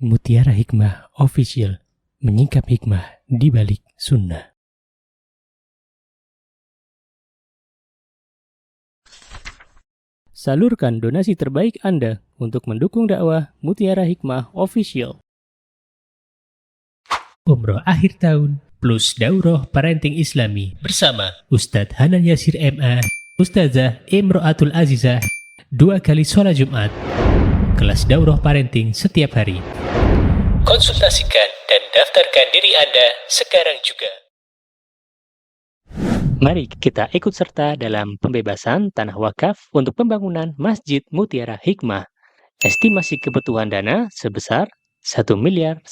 Mutiara Hikmah Official, menyingkap hikmah di balik sunnah. Salurkan donasi terbaik Anda untuk mendukung dakwah Mutiara Hikmah Official. Umroh akhir tahun plus Daurah Parenting Islami bersama Ustadz Hanan Yasir MA, Ustazah Imro'atul Azizah, 2 kali sholat Jumat. Kelas Daurah Parenting setiap hari. Konsultasikan dan daftarkan diri Anda sekarang juga. Mari kita ikut serta dalam pembebasan tanah wakaf untuk pembangunan Masjid Mutiara Hikmah. Estimasi kebutuhan dana sebesar 1.125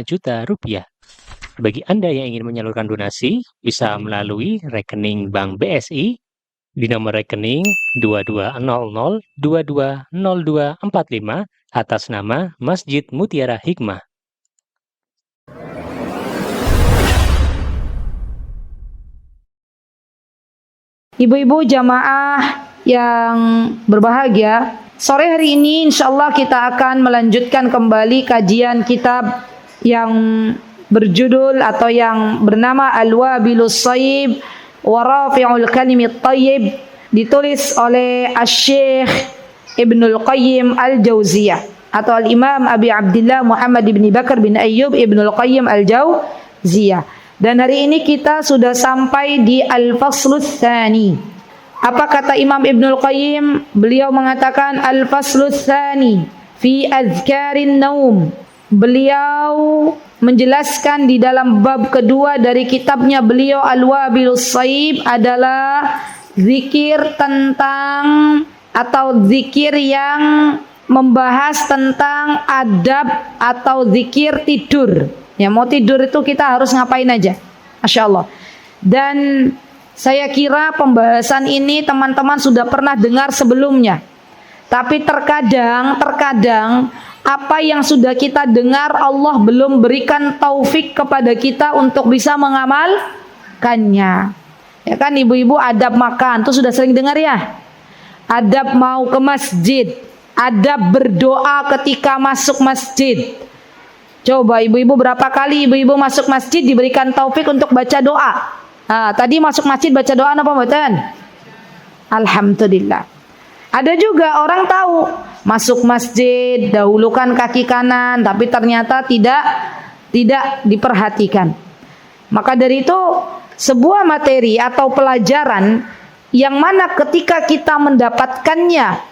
juta rupiah. Bagi Anda yang ingin menyalurkan donasi, bisa melalui rekening Bank BSI di nomor rekening 2200220245 atas nama Masjid Mutiara Hikmah. Ibu-ibu jamaah yang berbahagia, sore hari ini insyaallah kita akan melanjutkan kembali kajian kitab yang berjudul atau yang bernama Al-Wabilus Shayyib wa Rafi'ul Kalimit Thayyib, ditulis oleh Asy-Syaikh Ibnul Qayyim Al-Jauziyah atau Al-Imam Abi Abdillah Muhammad bin Bakar bin Ayyub Ibnul Qayyim Al-Jauziyah. Dan hari ini kita sudah sampai di Al-Faslus Tsani. Apa kata Imam Ibnul Qayyim? Beliau mengatakan Al-Faslus Tsani fi Azkarin Naum. Beliau menjelaskan di dalam bab kedua dari kitabnya beliau Al-Wabilus Shayyib adalah zikir tentang atau zikir yang membahas tentang adab atau zikir tidur. Ya, mau tidur itu kita harus ngapain aja, Masya Allah. Dan saya kira pembahasan ini teman-teman sudah pernah dengar sebelumnya. Tapi terkadang apa yang sudah kita dengar Allah belum berikan taufik kepada kita untuk bisa mengamalkannya. Ya kan, ibu-ibu, adab makan itu sudah sering dengar ya. Adab mau ke masjid, adab berdoa ketika masuk masjid. Coba ibu-ibu, berapa kali ibu-ibu masuk masjid diberikan taufik untuk baca doa? Nah, tadi masuk masjid baca doa apa mboten? Alhamdulillah. Ada juga orang tahu masuk masjid dahulukan kaki kanan, tapi ternyata tidak diperhatikan. Maka dari itu sebuah materi atau pelajaran yang mana ketika kita mendapatkannya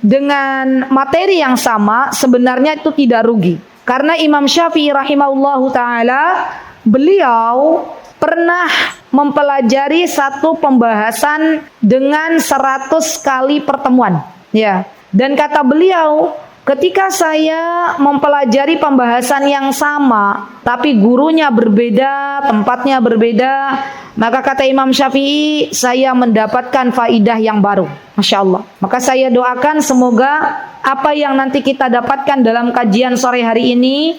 dengan materi yang sama sebenarnya itu tidak rugi. Karena Imam Syafi'i rahimahullahu ta'ala, beliau pernah mempelajari satu pembahasan dengan 100 kali pertemuan. Ya. Dan kata beliau, ketika saya mempelajari pembahasan yang sama, tapi gurunya berbeda, tempatnya berbeda, maka kata Imam Syafi'i, saya mendapatkan faidah yang baru. Masya Allah. Maka saya doakan semoga apa yang nanti kita dapatkan dalam kajian sore hari ini,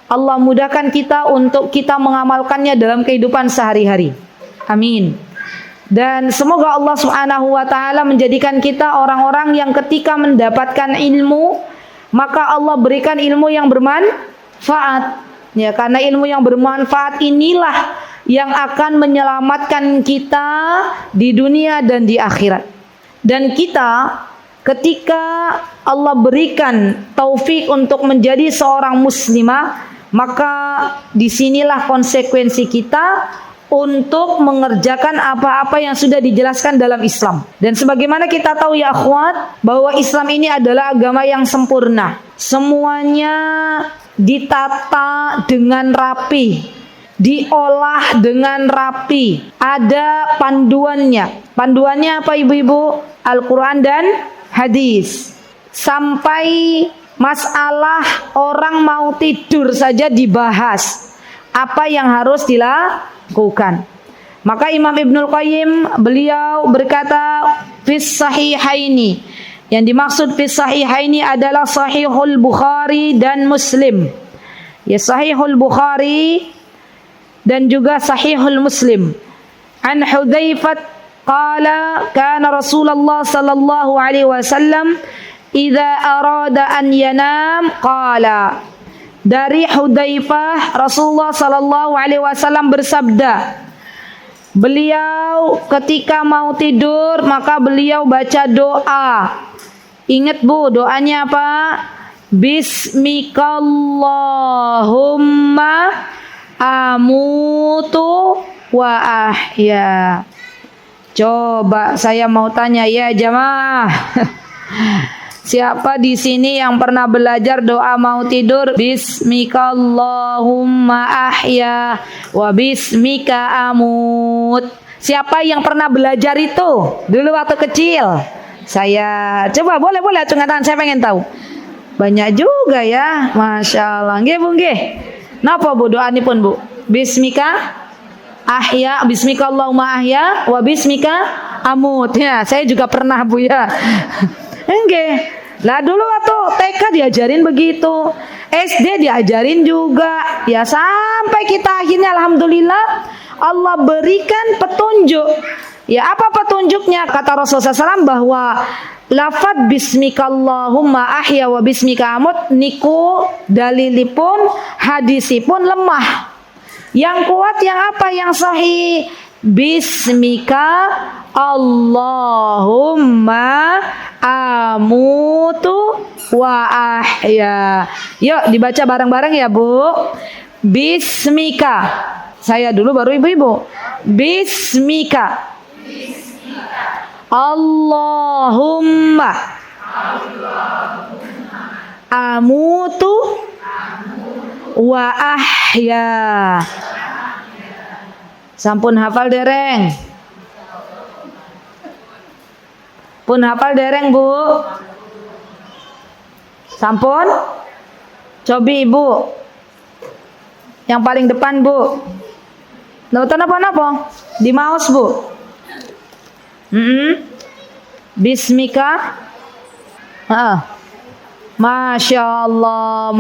Allah mudahkan kita untuk kita mengamalkannya dalam kehidupan sehari-hari. Amin. Dan semoga Allah Subhanahu wa ta'ala menjadikan kita orang-orang yang ketika mendapatkan ilmu, maka Allah berikan ilmu yang bermanfaat. Ya, karena ilmu yang bermanfaat inilah yang akan menyelamatkan kita di dunia dan di akhirat. Dan kita ketika Allah berikan taufik untuk menjadi seorang muslimah, maka disinilah konsekuensi kita untuk mengerjakan apa-apa yang sudah dijelaskan dalam Islam. Dan sebagaimana kita tahu ya akhwat, bahwa Islam ini adalah agama yang sempurna. Semuanya ditata dengan rapi, diolah dengan rapi, ada panduannya. Panduannya apa ibu-ibu? Al-Quran dan hadis. Sampai masalah orang mau tidur saja dibahas, apa yang harus dilakukan. Maka Imam Ibnul Qayyim beliau berkata fis sahihaini, yang dimaksud fis sahihaini adalah Sahihul Bukhari dan Muslim. Ya, Sahihul Bukhari dan juga Sahihul Muslim. An Hudzaifah qala kana Rasulullah sallallahu alaihi wasallam idza arada an yanam qala. Dari Hudzaifah, Rasulullah sallallahu alaihi wasallam bersabda, beliau ketika mau tidur maka beliau baca doa. Ingat Bu, doanya apa? Bismikallahumma amutu wa ahya. Coba saya mau tanya ya jamaah. Siapa di sini yang pernah belajar doa mau tidur? Bismikallahumma ahya wa bismika amut. Siapa yang pernah belajar itu dulu waktu kecil? Saya. Coba boleh acungan tangan, saya pengen tahu. Banyak juga ya, masya Allah. Nggih Bu nggih. Napa Bu doa ini pun Bu? Bismika ahya, bismikallahumma ahya wa bismika amut. Ya, saya juga pernah Bu ya. Nggih. Lah dulu waktu TK diajarin begitu, SD diajarin juga, ya sampai kita akhirnya alhamdulillah Allah berikan petunjuk. Ya apa petunjuknya? Kata Rasulullah SAW bahwa lafad bismikallahumma ahya wa bismika amut niku dalilipun hadisipun lemah. Yang kuat yang apa? Yang sahih. Bismika Allahumma amutu wa ahya. Yuk dibaca bareng-bareng ya Bu. Bismika. Saya dulu baru ibu-ibu. Bismika. Allahumma amutu wa ahya. Sampun hafal dereng? Pun hafal dereng Bu? Sampun? Cobi Ibu. Yang paling depan Bu. Nonton apa-apa? Di mouse Bu. Bismika. Masya Allah,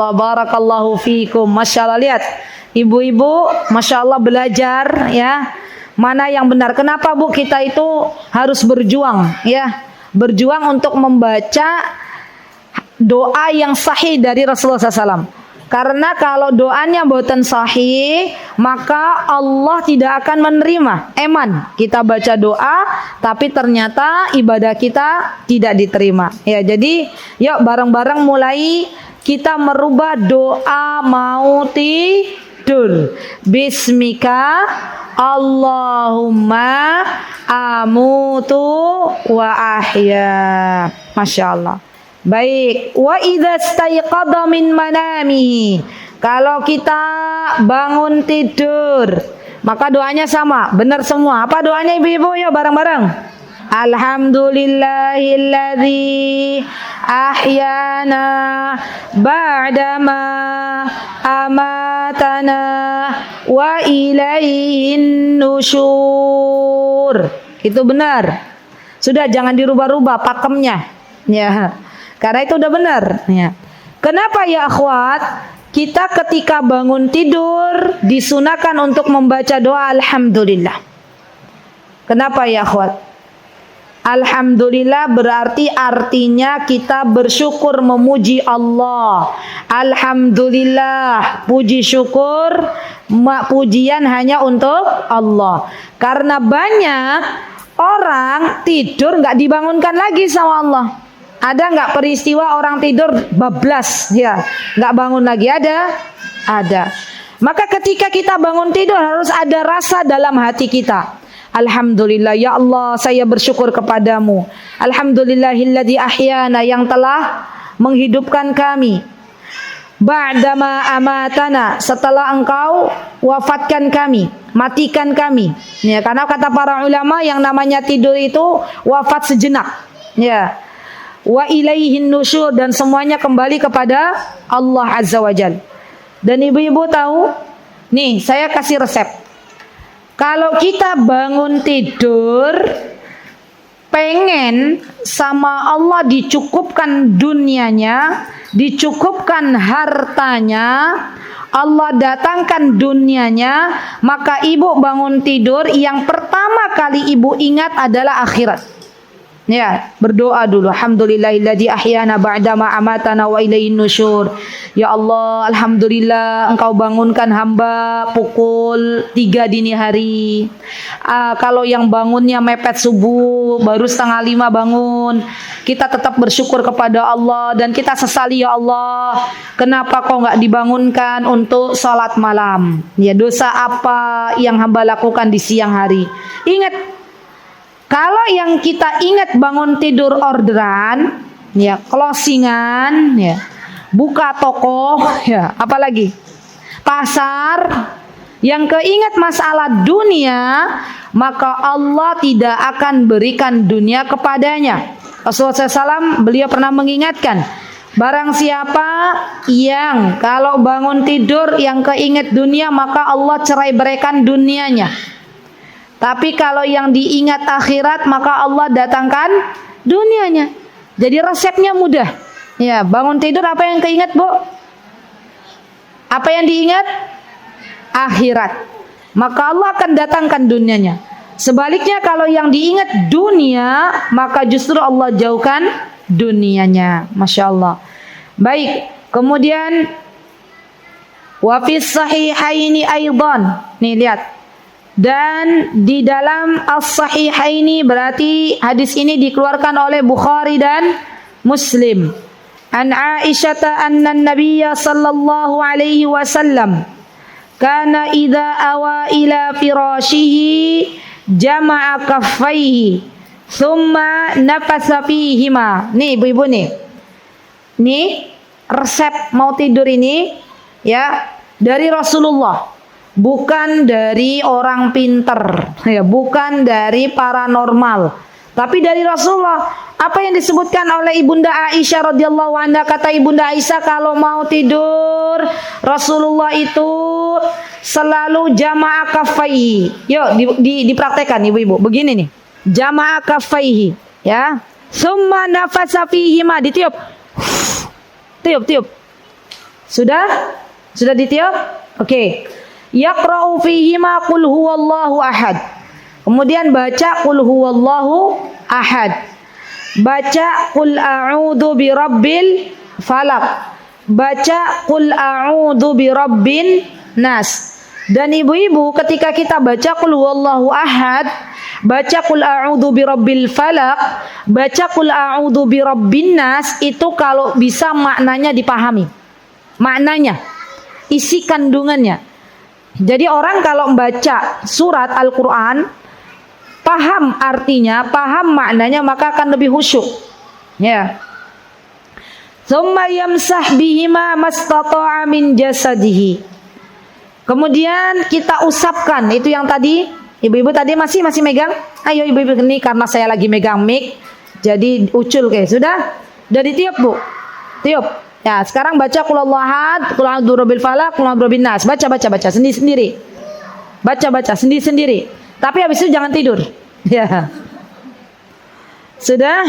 barakallahu fikum. Masya Allah, lihat ibu-ibu, masya Allah belajar ya. Mana yang benar? Kenapa Bu kita itu harus berjuang ya? Berjuang untuk membaca doa yang sahih dari Rasulullah SAW. Karena kalau doanya boten sahih, maka Allah tidak akan menerima. Eman, kita baca doa, tapi ternyata ibadah kita tidak diterima. Ya, jadi yuk bareng-bareng mulai kita merubah doa mau tidur. Bismika Allahumma amutu wa ahya. Masya Allah. Baik, wa idza staiqadha min manamihi. Kalau kita bangun tidur, maka doanya sama, benar semua. Apa doanya ibu-ibu? Ya bareng-bareng. Alhamdulillahilladzi ahyana ba'dama amatana wa ilaihin nusyur. Itu benar. Sudah jangan dirubah-rubah pakemnya. Ya. Karena itu udah benar ya. Kenapa ya akhwat? Kita ketika bangun tidur disunahkan untuk membaca doa alhamdulillah. Kenapa ya akhwat? Alhamdulillah berarti artinya kita bersyukur memuji Allah. Alhamdulillah, puji syukur, pujian hanya untuk Allah. Karena banyak orang tidur nggak dibangunkan lagi sama Allah. Ada nggak peristiwa orang tidur bablas ya, nggak bangun lagi? Ada. Maka ketika kita bangun tidur harus ada rasa dalam hati kita. Alhamdulillah ya Allah, saya bersyukur kepadamu. Alhamdulillahilladzi ahyana, yang telah menghidupkan kami. Ba'dama amatana, setelah engkau wafatkan kami, matikan kami. Ya, karena kata para ulama yang namanya tidur itu wafat sejenak. Ya. Wa ilaihin nusyur, dan semuanya kembali kepada Allah Azza wa Jalla. Dan ibu-ibu tahu, nih saya kasih resep. Kalau kita bangun tidur pengen sama Allah dicukupkan dunianya, dicukupkan hartanya, Allah datangkan dunianya, maka ibu bangun tidur yang pertama kali ibu ingat adalah akhirat. Ya, berdoa dulu. Alhamdulillahilladzi ahyana ba'dama amatana wa ilaihin nusyur. Ya Allah, alhamdulillah Engkau bangunkan hamba pukul 3 dini hari. Kalau yang bangunnya mepet subuh, baru setengah 5 bangun, kita tetap bersyukur kepada Allah dan kita sesali, ya Allah, kenapa kau nggak dibangunkan untuk sholat malam? Ya, dosa apa yang hamba lakukan di siang hari? Ingat, kalau yang kita ingat bangun tidur orderan, ya closingan, ya buka toko, ya apalagi pasar, yang keingat masalah dunia, maka Allah tidak akan berikan dunia kepadanya. Rasulullah SAW beliau pernah mengingatkan, barang siapa yang kalau bangun tidur yang keingat dunia, maka Allah cerai beraikan dunianya. Tapi kalau yang diingat akhirat, maka Allah datangkan dunianya. Jadi resepnya mudah. Ya, bangun tidur apa yang keingat, Bu? Apa yang diingat? Akhirat. Maka Allah akan datangkan dunianya. Sebaliknya kalau yang diingat dunia, maka justru Allah jauhkan dunianya. Masya Allah. Baik, kemudian wa fis sahihaini aidan. Nih lihat. Dan di dalam as-sahihaini berarti hadis ini dikeluarkan oleh Bukhari dan Muslim. An Aisyah anna Nabiyya sallallahu alaihi wasallam kana idza awa ila firashihi jama'a kaffaihi thumma nafasa fihima. Nih ibu-ibu nih. Nih resep mau tidur ini ya dari Rasulullah. Bukan dari orang pinter, ya, bukan dari paranormal, tapi dari Rasulullah. Apa yang disebutkan oleh Ibunda Aisyah radhiyallahu anha, kata Ibunda Aisyah kalau mau tidur Rasulullah itu selalu jama'a kaffaihi. Yuk dipraktekkan ibu-ibu. Begini nih, jama'a kaffaihi, ya. Summa nafasa fihima, ditiup. Tiup. Sudah ditiup? Oke. Yaqra'u fihima qul huwallahu ahad. Kemudian baca qul huwallahu ahad. Baca qul a'udzu birabbil falaq. Baca qul a'udzu birabbin nas. Dan ibu-ibu ketika kita baca qul huwallahu ahad, baca qul a'udzu birabbil falaq, baca qul a'udzu birabbin nas, itu kalau bisa maknanya dipahami. Maknanya, isi kandungannya. Jadi orang kalau membaca surat Al-Quran, paham artinya, paham maknanya, maka akan lebih khusyuk. Ya. Tsumma yamsah bihima mastata'a min jasadihi. Kemudian kita usapkan, itu yang tadi, ibu-ibu tadi masih megang. Ayo ibu-ibu, ini karena saya lagi megang mic, jadi ucul kayak. Sudah ditiup, Bu. Tiup. Ya, sekarang baca qul huwallahu ahad, qul a'udzu birabbil falaq, qul a'udzu birabbin nas. Baca sendiri-sendiri. Baca sendiri-sendiri. Tapi habis itu jangan tidur. Ya. Sudah?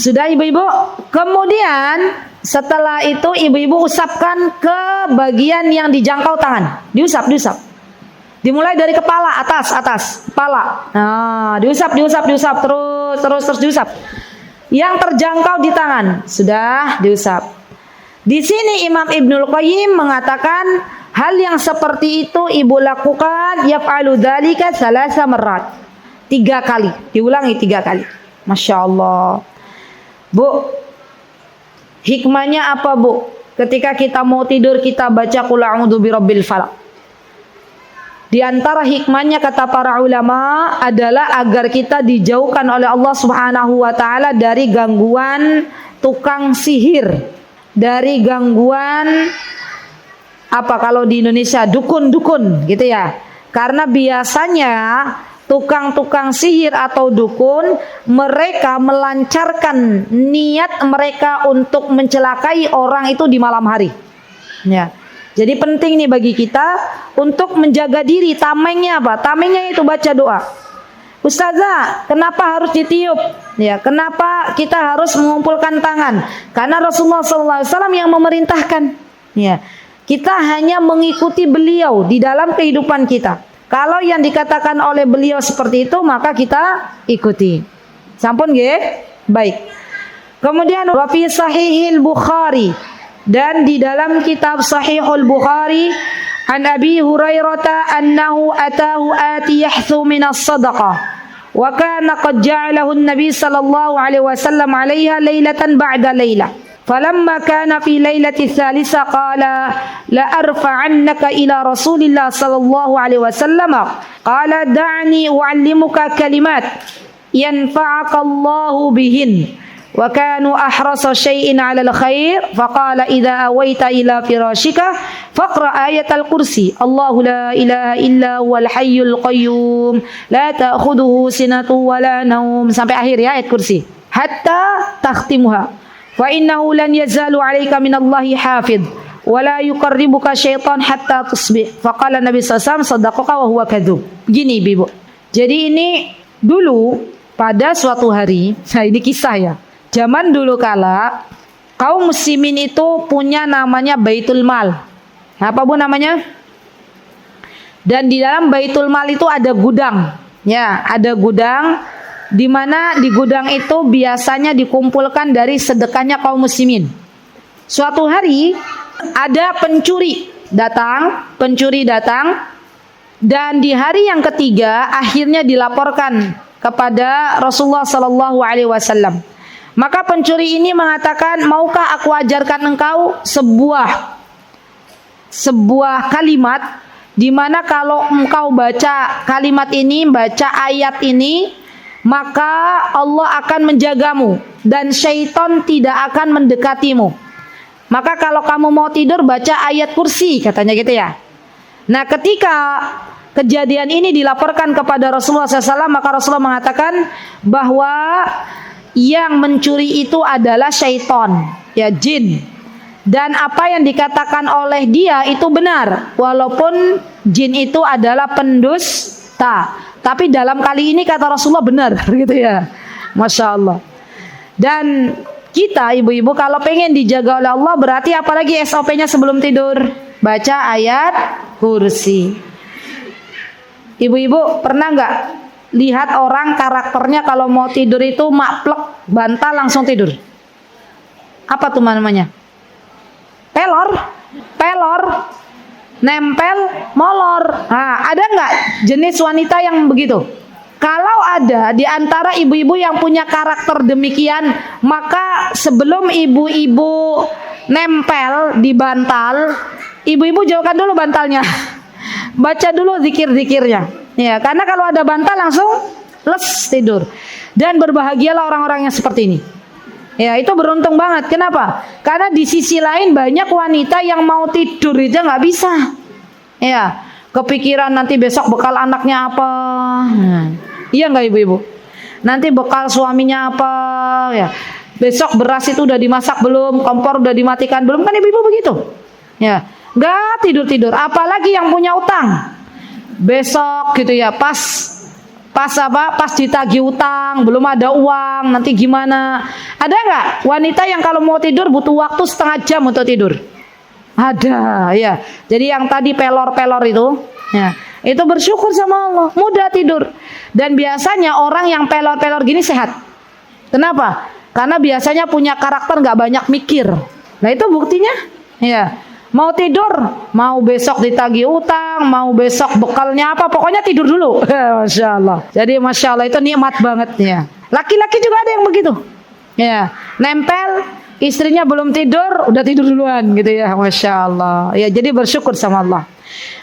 Sudah ibu-ibu? Kemudian setelah itu ibu-ibu usapkan ke bagian yang dijangkau tangan. Diusap. Dimulai dari kepala atas, kepala. Nah, diusap terus diusap. Yang terjangkau di tangan sudah diusap. Di sini Imam Ibnul Qayyim mengatakan hal yang seperti itu ibu lakukan yaf'alu dzalika salasa marrat. 3 kali, diulangi 3 kali. Masya Allah. Bu, hikmahnya apa, Bu? Ketika kita mau tidur kita baca qul a'udzu birabbil falaq. Di antara hikmahnya kata para ulama adalah agar kita dijauhkan oleh Allah Subhanahu wa taala dari gangguan tukang sihir, dari gangguan apa kalau di Indonesia dukun-dukun gitu ya. Karena biasanya tukang-tukang sihir atau dukun mereka melancarkan niat mereka untuk mencelakai orang itu di malam hari. Ya. Jadi penting nih bagi kita untuk menjaga diri. Tamengnya apa? Tamengnya itu baca doa. Ustazah, kenapa harus ditiup? Ya, kenapa kita harus mengumpulkan tangan? Karena Rasulullah SAW yang memerintahkan. Ya, kita hanya mengikuti beliau di dalam kehidupan kita. Kalau yang dikatakan oleh beliau seperti itu, maka kita ikuti. Sampun nggih? Baik. Kemudian wa fi sahihil Bukhari, dan di dalam kitab Sahihul Bukhari, an Abi Hurairah annahu atahu ati yahthu min as-sadaqah wa kana qad ja'alahu an-nabi sallallahu alaihi wasallam 'alayha laylatan ba'da laylah. Falamma kana fi lailati tsalitsa qala la arfa'annaka ila Rasulillah sallallahu alaihi wasallam qala da'ni u'allimuka kalimat yanfa'aka Allahu bihin wa kanu ahrasa syai'in 'alal khair faqala idza awaita ila firashika faqra ayatal kursi Allahu la ilaha illa huwal hayyul qayyum la ta'khudhuhu sinatun wa la naum, sampai akhir ya ayat kursi, hatta takhtimuha wa innahu lan yazalu 'alaika minallahi hafidh wa la yuqarribuka syaitan hatta tusbih. Faqala Nabi sallallahu alaihi wasallam sadaqaka wa huwa kadzub. Begini Ibu. Jadi ini dulu pada suatu hari, nah ini kisah ya. Zaman dulu kala kaum muslimin itu punya namanya Baitul Mal. Apa Bu namanya? Dan di dalam Baitul Mal itu ada gudang. Ya, ada gudang di mana di gudang itu biasanya dikumpulkan dari sedekahnya kaum muslimin. Suatu hari ada pencuri datang dan di hari yang ketiga akhirnya dilaporkan kepada Rasulullah sallallahu alaihi wasallam. Maka pencuri ini mengatakan, maukah aku ajarkan engkau sebuah kalimat di mana kalau engkau baca kalimat ini, baca ayat ini, maka Allah akan menjagamu dan syaitan tidak akan mendekatimu. Maka kalau kamu mau tidur baca ayat kursi, katanya gitu ya. Nah, ketika kejadian ini dilaporkan kepada Rasulullah SAW, maka Rasulullah mengatakan bahwa yang mencuri itu adalah syaitan, ya jin. Dan apa yang dikatakan oleh dia itu benar, walaupun jin itu adalah pendusta. Tapi dalam kali ini kata Rasulullah benar, gitu ya. Masya Allah. Dan kita ibu-ibu kalau pengen dijaga oleh Allah, berarti apalagi SOP-nya sebelum tidur? Baca ayat kursi. Ibu-ibu pernah nggak lihat orang karakternya kalau mau tidur itu maplek, bantal langsung tidur? Apa tuh namanya? Pelor, nempel, molor. Nah, ada nggak jenis wanita yang begitu? Kalau ada di antara ibu-ibu yang punya karakter demikian, maka sebelum ibu-ibu nempel di bantal, ibu-ibu jauhkan dulu bantalnya. Baca dulu zikir-zikirnya. Ya, karena kalau ada bantal langsung les tidur. Dan berbahagialah orang-orang yang seperti ini. Ya, itu beruntung banget. Kenapa? Karena di sisi lain banyak wanita yang mau tidur aja nggak bisa. Ya, kepikiran nanti besok bekal anaknya apa. Iya nggak ibu-ibu? Nanti bekal suaminya apa? Ya, besok beras itu udah dimasak belum? Kompor udah dimatikan belum? Kan ibu-ibu begitu. Ya, nggak tidur-tidur. Apalagi yang punya utang. Besok gitu ya, pas ditagih utang, belum ada uang, nanti gimana? Ada nggak wanita yang kalau mau tidur butuh waktu setengah jam untuk tidur? Ada, ya. Jadi yang tadi pelor-pelor itu, ya, itu bersyukur sama Allah, mudah tidur. Dan biasanya orang yang pelor-pelor gini sehat. Kenapa? Karena biasanya punya karakter nggak banyak mikir. Nah itu buktinya, ya. Mau tidur, mau besok ditagih utang, mau besok bekalnya apa, pokoknya tidur dulu. Masya Allah. Jadi Masya Allah itu nikmat banget ya. Laki-laki juga ada yang begitu. Ya, nempel, istrinya belum tidur, udah tidur duluan gitu ya. Masya Allah. Ya, jadi bersyukur sama Allah.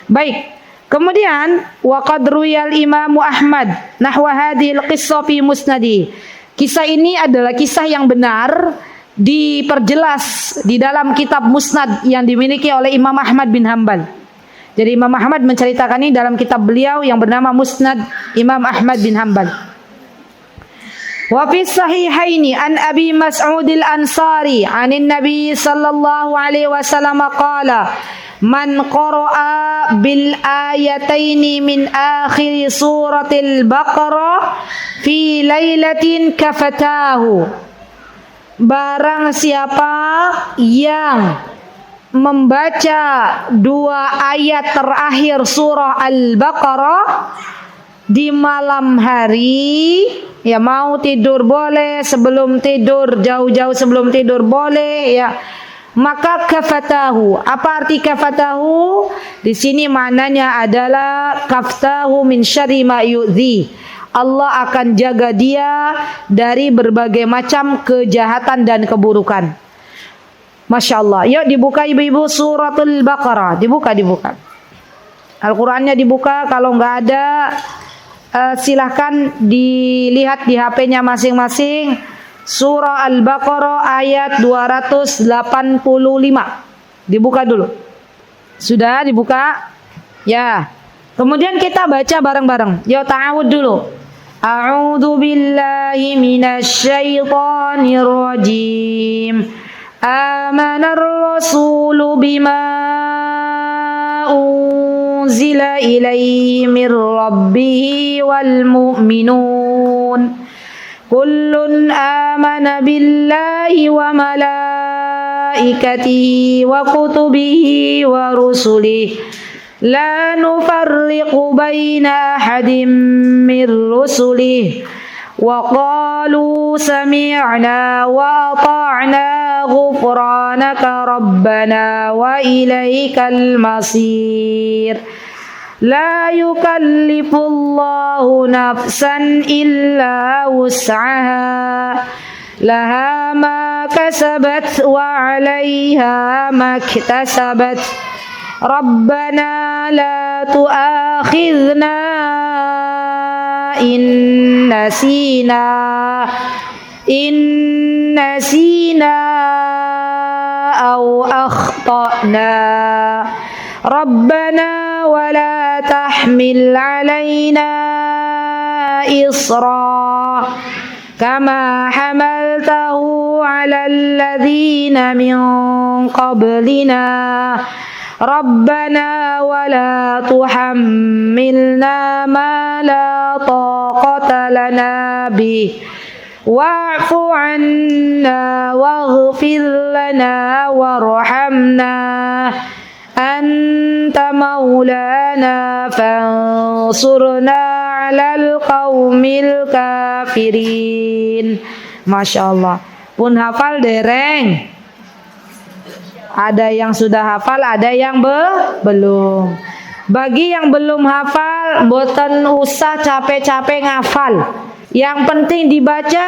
Baik. Kemudian wa qad ruwiyal Imam Ahmad nahwa hadhil qissah fi musnadi. Kisah ini adalah kisah yang benar, diperjelas di dalam kitab Musnad yang dimiliki oleh Imam Ahmad bin Hanbal. Jadi Imam Ahmad menceritakan ini dalam kitab beliau yang bernama Musnad Imam Ahmad bin Hanbal. Wa fi sahihaini an Abi Mas'ud al-Ansari 'anin Nabi sallallahu alaihi wasallam qala man qara'a bil ayataini min akhir suratil Baqarah fi lailatin kafatahu. Barang siapa yang membaca 2 ayat terakhir surah Al-Baqarah di malam hari, ya mau tidur boleh, sebelum tidur jauh-jauh sebelum tidur boleh ya. Maka kafatahu. Apa arti kafatahu? Di sini maknanya adalah kaftahu min syarri ma yu'dzi. Allah akan jaga dia dari berbagai macam kejahatan dan keburukan. Masya Allah. Yuk dibuka ibu-ibu suratul Baqarah. Dibuka. Al-Qurannya dibuka. Kalau nggak ada, silahkan dilihat di HP-nya masing-masing. Surah Al-Baqarah ayat 285. Dibuka dulu. Sudah dibuka? Ya. Kemudian kita baca bareng-bareng. Yuk ta'awud dulu. A'udzu billahi minasyaitonir rajim. Amanar rasulu bima unzila ilaihi mir rabbihi wal mu'minun. Kullun amana billahi wa malaikatihi wa kutubihi wa rusulihi la nufarriqu baina ahadin mir rusulihi wa qalu sami'na wa ata'na ghufranaka rabbana wa ilaikal masir. La yukallifullahu nafsan illa wus'aha laha ma kasabat wa 'alaiha ma iktasabat. Rabbana la tu'akhidhna in nasina aw akhtana. Rabbana wa la tahmil 'alaina isra kama hamaltahu 'alal ladzina min qablina. Rabbana wa la tuhammilna ma la taqata lana bih wa'fu 'anna waghfir lana warhamna anta maulana fansurna 'alal qaumil kafirin. Masya Allah. Pun hafal dereng? Ada yang sudah hafal, ada yang belum. Bagi yang belum hafal, mboten usah capek-capek ngafal. Yang penting dibaca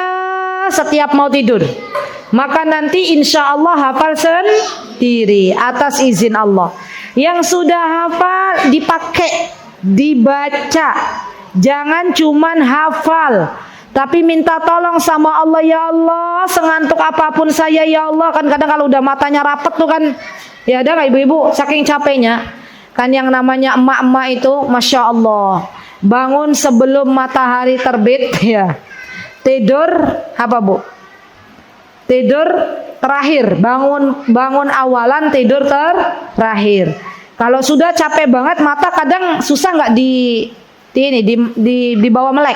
setiap mau tidur. Maka nanti insya Allah hafal sendiri atas izin Allah. Yang sudah hafal dipakai, dibaca. Jangan cuman hafal, tapi minta tolong sama Allah. Ya Allah, sengantuk apapun saya ya Allah. Kan kadang kalau udah matanya rapet tuh kan, ya ada nggak ibu-ibu saking capeknya. Kan yang namanya emak-emak itu Masya Allah, bangun sebelum matahari terbit ya. Tidur apa bu? Tidur terakhir. Bangun awalan, tidur terakhir. Kalau sudah capek banget, mata kadang susah nggak di bawah melek.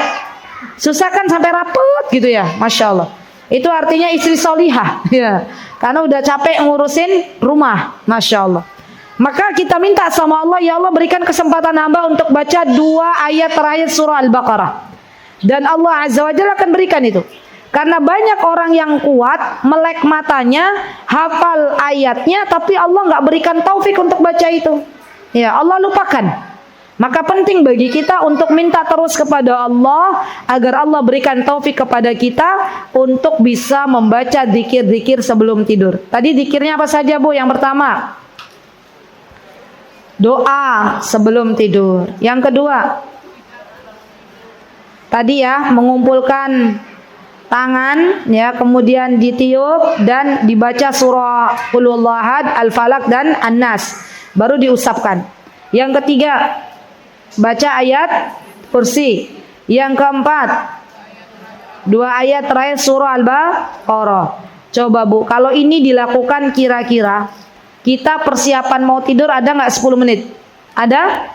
Susah kan sampai rapet gitu ya, Masya Allah. Itu artinya istri solihah ya. Karena udah capek ngurusin rumah, Masya Allah. Maka kita minta sama Allah, ya Allah berikan kesempatan hamba untuk baca 2 ayat terakhir surah Al-Baqarah. Dan Allah Azza wa Jalla akan berikan itu. Karena banyak orang yang kuat, melek matanya, hafal ayatnya, tapi Allah nggak berikan taufik untuk baca itu. Ya, Allah lupakan. Maka penting bagi kita untuk minta terus kepada Allah agar Allah berikan taufik kepada kita untuk bisa membaca zikir-zikir sebelum tidur. Tadi zikirnya apa saja bu? Yang pertama, doa sebelum tidur. Yang kedua, tadi ya mengumpulkan tangan ya, kemudian ditiup dan dibaca surah Qul Huwallahu Ahad, Al-Falaq dan An-Nas, baru diusapkan. Yang ketiga, baca ayat kursi. Yang keempat, 2 ayat terakhir surah Al-Baqarah. Coba bu, kalau ini dilakukan kira-kira kita persiapan mau tidur ada nggak 10 menit? Ada?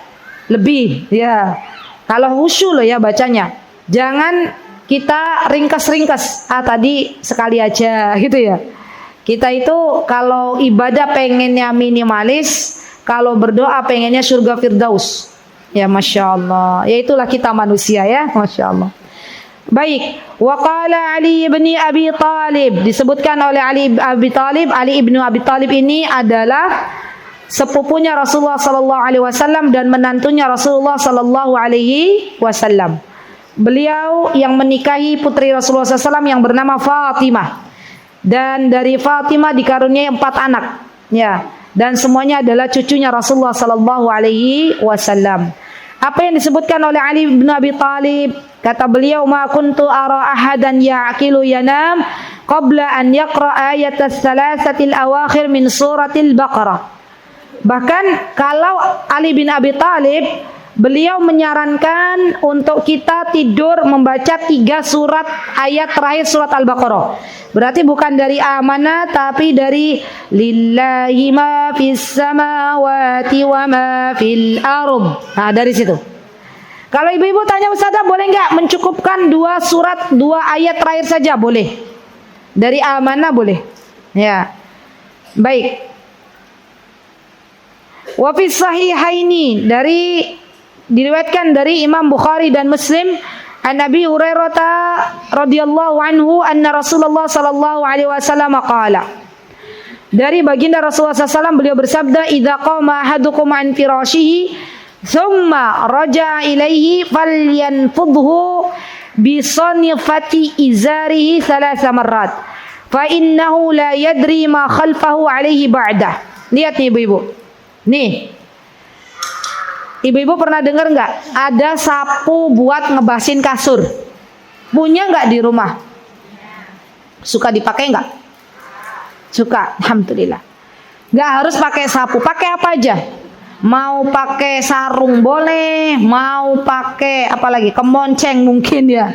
Lebih ya. Kalau khusyuk loh ya bacanya. Jangan kita ringkas-ringkas. Tadi sekali aja gitu ya. Kita itu kalau ibadah pengennya minimalis, kalau berdoa pengennya surga Firdaus. Ya Masya Allah. Ya itulah kita manusia ya. Masya Allah. Baik. Wa qala Ali ibn Abi Talib. Disebutkan oleh Ali Abi Talib. Ali ibn Abi Talib ini adalah sepupunya Rasulullah sallallahu alaihi wasallam dan menantunya Rasulullah sallallahu alaihi wasallam. Beliau yang menikahi putri Rasulullah SAW yang bernama Fatimah. Dan dari Fatimah dikaruniai 4 anak, ya. Dan semuanya adalah cucunya Rasulullah sallallahu alaihi wasallam. Apa yang disebutkan oleh Ali bin Abi Talib? Kata beliau, "Ma kuntu ara ahadan ya'qilu yanam qabla an yaqra ayat as-salasatil awakhir min suratil Baqarah." Bahkan kalau Ali bin Abi Talib, beliau menyarankan untuk kita tidur membaca 3 surat ayat terakhir surat Al-Baqarah. Berarti bukan dari amanah tapi dari lillahi ma fis samawati wa ma fil ardh. Nah, dari situ. Kalau ibu-ibu tanya Ustazah, boleh enggak mencukupkan 2 surat 2 ayat terakhir saja? Boleh. Dari amanah boleh. Ya. Baik. Wa fis sahihaini, diriwayatkan dari Imam Bukhari dan Muslim, an Abi Hurairah radhiyallahu anhu anna Rasulullah sallallahu alaihi wasallam qala. Dari baginda Rasulullah SAW beliau bersabda, "Idza qama ahadukum an firashihi thumma raja'a ilaihi falyanfudhu bi sanifati izarihi 3 marrat fa innahu la yadri ma khalfahu alaihi ba'dah." Lihat nih ibu-ibu. Nih. Ibu-ibu pernah dengar nggak ada sapu buat ngebasin kasur? Punya nggak di rumah? Suka dipakai nggak? Suka, alhamdulillah. Nggak harus pakai sapu, pakai apa aja? Mau pakai sarung boleh, mau pakai apa lagi? Kemonceng mungkin ya.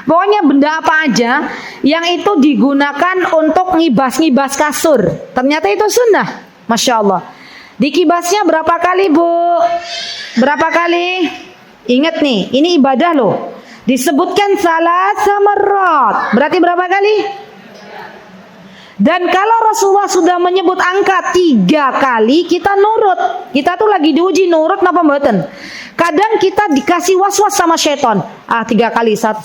Pokoknya benda apa aja yang itu digunakan untuk ngibas-ngibas kasur. Ternyata itu sunnah, masya Allah. Dikibasnya berapa kali, Bu? Berapa kali? Ingat nih, ini ibadah loh. Disebutkan salasa marrat. Berarti berapa kali? Dan kalau Rasulullah sudah menyebut angka 3 kali, kita nurut. Kita tuh lagi diuji nurut napa mboten. Kadang kita dikasih was-was sama setan. 3 kali, 1,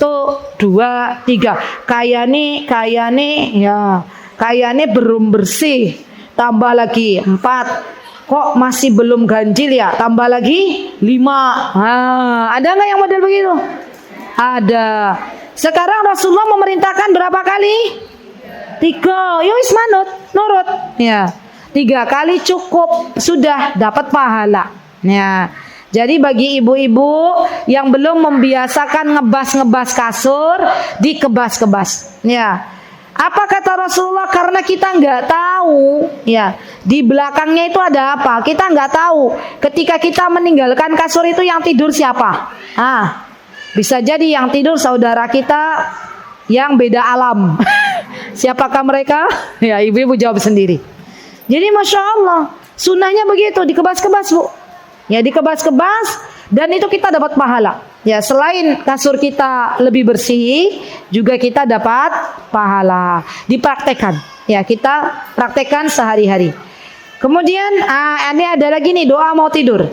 2, 3. Kayane ya. Kayane belum bersih. Tambah lagi 4. Kok masih belum ganjil ya? Tambah lagi 5. Ada nggak yang model begitu? Ada. Sekarang Rasulullah memerintahkan berapa kali? 3. Yowis manut, nurut. Ya, 3 kali cukup, sudah dapat pahala. Ya. Jadi bagi ibu-ibu yang belum membiasakan ngebas-ngebas kasur, dikebas-kebas. Ya. Apa kata Rasulullah? Karena kita nggak tahu, ya di belakangnya itu ada apa. Kita nggak tahu. Ketika kita meninggalkan kasur itu yang tidur siapa? Bisa jadi yang tidur saudara kita yang beda alam. Siapakah mereka? Ya ibu-ibu jawab sendiri. Jadi masya Allah, sunnahnya begitu, dikebas-kebas Bu. Ya dikebas-kebas dan itu kita dapat pahala. Ya selain kasur kita lebih bersih, juga kita dapat pahala. Dipraktekkan. Ya kita praktekkan sehari-hari. Kemudian ini ada lagi nih doa mau tidur.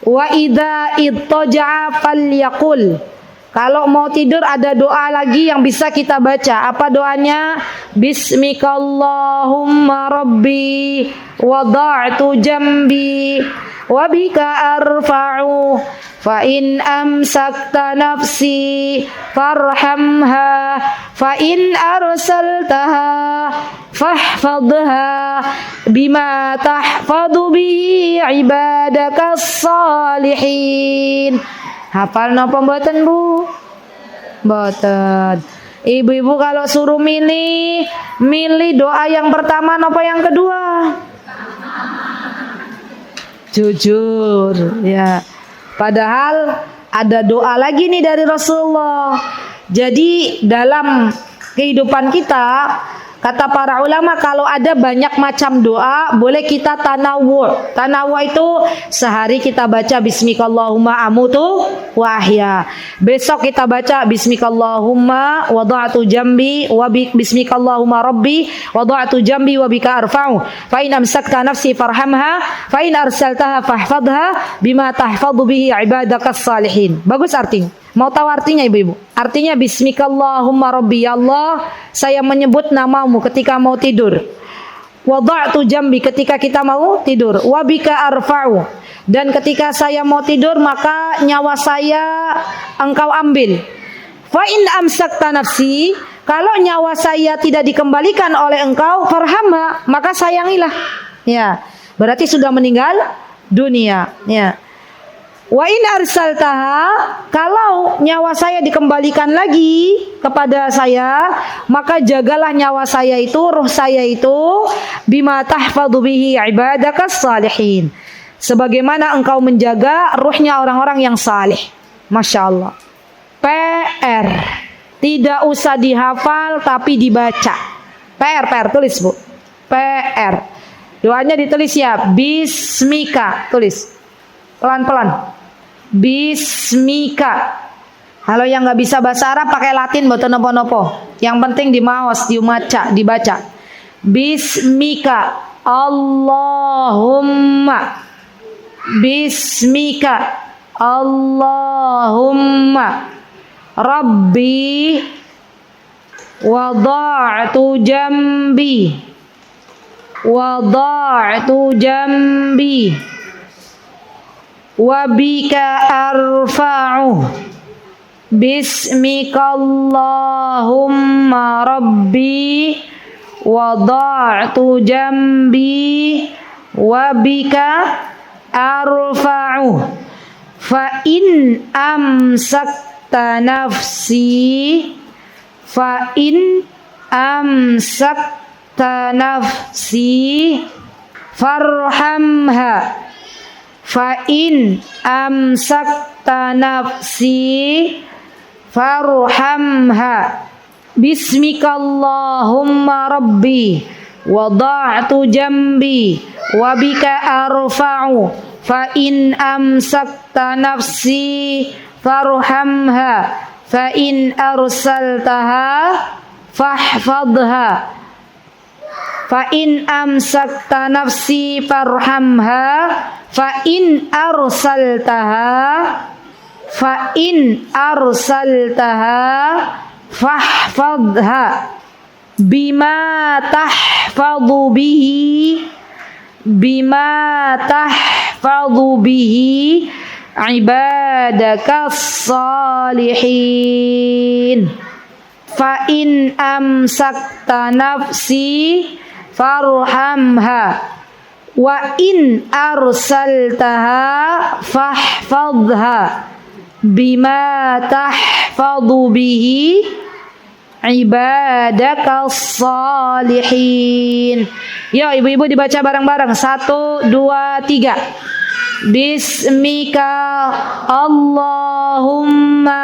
Wa idza ittaja'a falyaqul. Kalau mau tidur ada doa lagi yang bisa kita baca. Apa doanya? Bismikallahumma rabbi wada'tu jambi wa bika arfa'u fa in amsakta nafsi farhamha fa in arsaltaha fahfadha bima tahfadu bihi ibadakas salihin. Hafal napa mboten Bu? Mboten. Ibu-ibu kalau suruh milih doa yang pertama napa yang kedua? Jujur ya. Padahal ada doa lagi nih dari Rasulullah. Jadi dalam kehidupan kita Kata para ulama kalau ada banyak macam doa boleh kita tanawwu'. Tanawwu' itu sehari kita baca bismikallahumma amutu wa ahya. Besok kita baca bismikallahumma wada'tu jambi wa bismikallahumma rabbi wada'tu jambi wa bika arfa'u. Fa in amsakta nafsi farhamha fa in arsaltaha fahfadha bima tahfadhu bihi ibadakas salihin. Bagus artinya. Mau tahu artinya ibu-ibu? Artinya bismikallahumma rabbi, ya Allah, saya menyebut namamu ketika mau tidur. Wada'tu jambi, ketika kita mau tidur. Wabika arfa'u, dan ketika saya mau tidur maka nyawa saya engkau ambil. Fa in amsakta nafsi, kalau nyawa saya tidak dikembalikan oleh engkau, farhamha, maka sayangilah. Ya, berarti sudah meninggal dunia. Ya. Wa in arsaltaha, kalau nyawa saya dikembalikan lagi kepada saya, maka jagalah nyawa saya itu, ruh saya itu, bima tahfadhu bihi ibadakas salihin, sebagaimana engkau menjaga ruhnya orang-orang yang saleh. Masya Allah. PR, tidak usah dihafal tapi dibaca. PR, tulis bu. PR, doanya ditulis ya, bismika, tulis pelan-pelan. Bismika. Kalau yang nggak bisa bahasa Arab pakai Latin boten nopo-nopo. Yang penting dimaos, dibaca. Bismika Allahumma. Bismika Allahumma Rabbi wada'tu jambi. Wada'tu jambi wabika arfa'u. Bismikallahumma rabbi wada'tu jambi wabika arfa'u. Fa in amsakta nafsi, fa in amsakta nafsi farhamha. Fa in amsakta nafsi farhamha. Bismikallahumma rabbi wada'tu jambi wabika arfa'u. Fa in amsakta nafsi farhamha. Fa in arsaltaha fahfadha. Fa in amsakta nafsi farhamha. Fa in arsaltaha fahfadha bima tahfadhu bihi ibadakas salihin. Fa in amsakta nafsi farhamha wa in arsaltaha fahfadha bima tahfadhu bihi ibadakas salihin. Yo ibu-ibu dibaca bareng-bareng. 1, 2, 3. Bismika Allahumma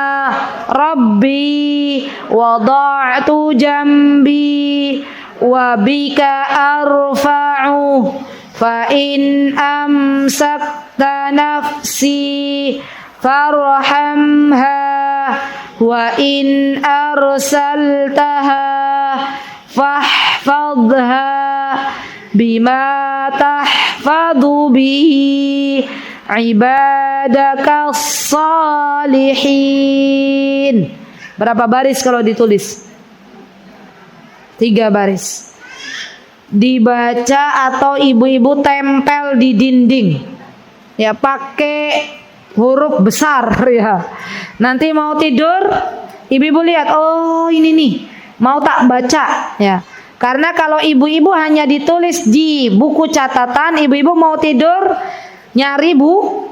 rabbi wada'tu jambi wa bika arfa'u. Fa in amsakta nafsi farhamha wa in arsaltaha fahfadha bima tahfadhu bihi ibadakas salihin. Berapa baris kalau ditulis? 3 baris. Dibaca atau ibu-ibu tempel di dinding. Ya, pakai huruf besar ya. Nanti mau tidur, ibu-ibu lihat, oh ini nih, mau tak baca ya. Karena kalau ibu-ibu hanya ditulis di buku catatan, ibu-ibu mau tidur nyari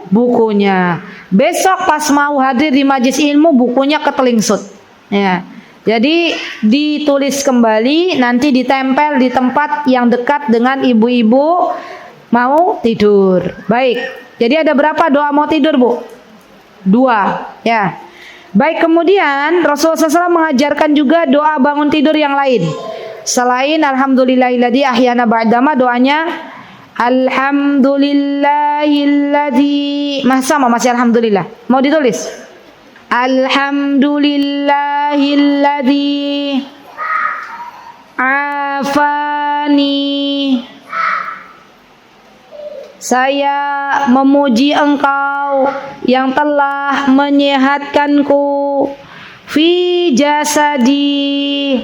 bukunya. Besok pas mau hadir di majelis ilmu bukunya ketelingsut. Ya. Jadi ditulis kembali, nanti ditempel di tempat yang dekat dengan ibu-ibu mau tidur. Baik. Jadi ada berapa doa mau tidur, Bu? 2, ya. Baik, kemudian Rasulullah SAW mengajarkan juga doa bangun tidur yang lain. Selain alhamdulillahilladzi ahyana ba'dama, doanya alhamdulillahilladzi. Sama masih alhamdulillah. Mau ditulis? Alhamdulillahilladzi afani. Saya memuji Engkau yang telah menyehatkanku fi jasadi.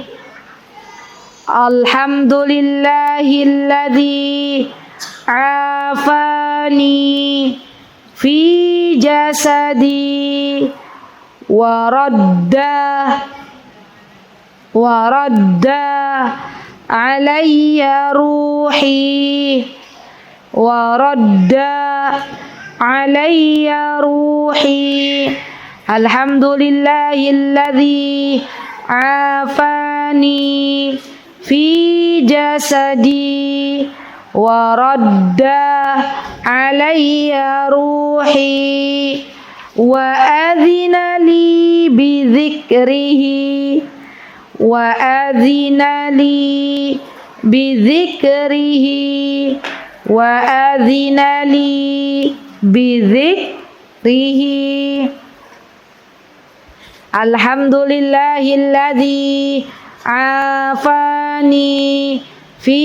Alhamdulillahilladzi afani fi jasadi wa radda alayya ruhi alhamdulillahilladzi afani fi jasadi wa radda alayya ruhi wa adhina li bi dzikrihi alhamdulillahilladzi afani fi